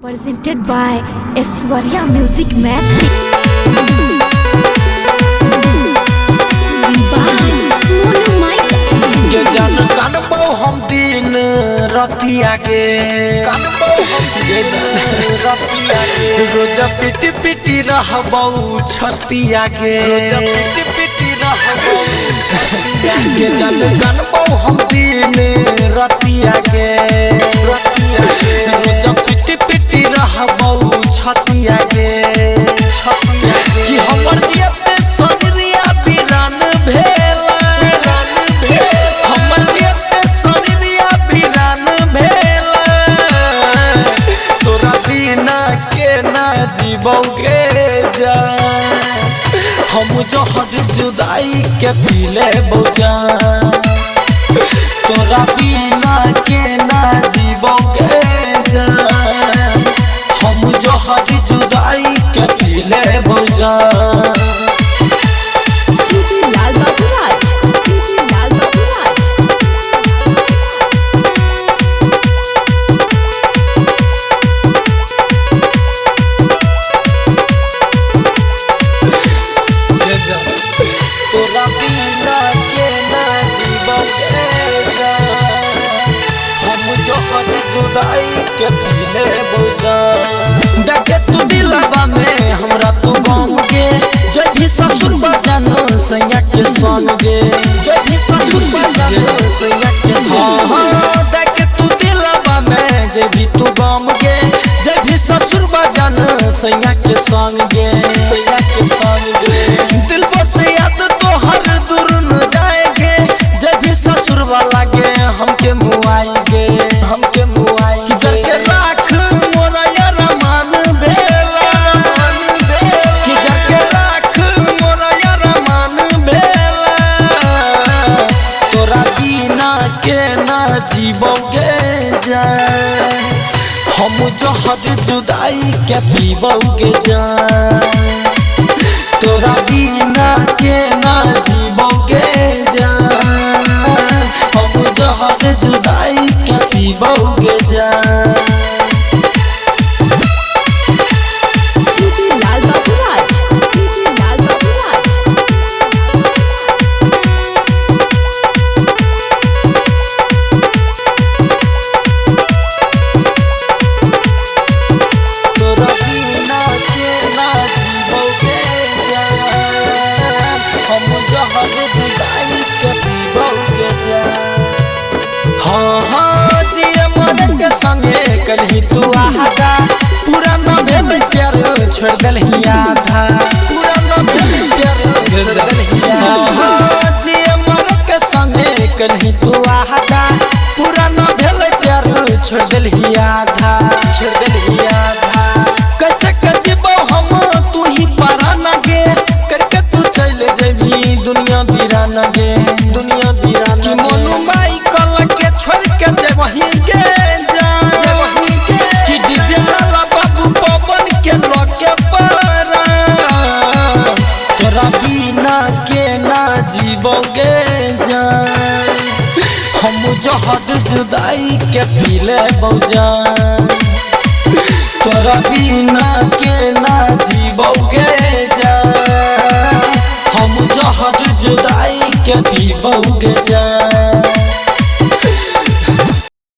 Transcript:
Presented by Aishwarya Music Math. जन कानबो हम दिन रतिया के रोज पिटी पिटी रहबो छतिया के जन कानबो हम दिन रतिया के रोज पिटी पिटी रहबो छतिया के कि हमर जियते सजरिया बिरान भेला जीवोगे जा हम जहर जुदाई के पीले बौजा तोरा बिना के ना जीवोगे जा हम जहर जुदाई के पीले बौजा तोरा बिना के ना जीवोगे जा हम जहर जुदाई के पीले बौजा जाके तू दिलवा में हमरा तू गम के जब भी ससुर बजानो सैया के सन गे जब भी ससुर बजानो सैया के सन जाके तू दिलवा में जब भी तू गम के जब भी ससुर बजानो सैया के सन गे सैया के सन गे दिल बस याद तो हर दूर न जाएंगे जब भी ससुर वाला गे हमके मुआएंगे हमके मुआएंगे जके राख मोरा यार मान बेला कि जके राख मोरा यार मान बेला तोरा बिना के ना जीवोगे जा हम जहर जुदाई के पीबोगे जा तोरा बिना के ना जीवोगे जा हम जहर जुदाई के पीबोगे जा कलही तू आधा पूरा न भेल प्यार छोड़ दलही आधा पूरा न भेल प्यार छोड़ दलही आधा जी अमर के संगे कलही तू आधा पूरा न भेल प्यार छोड़ दलही आधा छोड़ दलही आधा कैसे कजबो हम तू ही पारा न गे करके तू चले जभी दुनिया वीरान गे दुनिया वीरान की मोनू माई कल के छोड़ के जे वही गे जीवोगे जा हम जहर जुदाई के पीले बौजा तोरा बिना के ना जीवोगे जा हम जहर जुदाई के पीबोगे जा।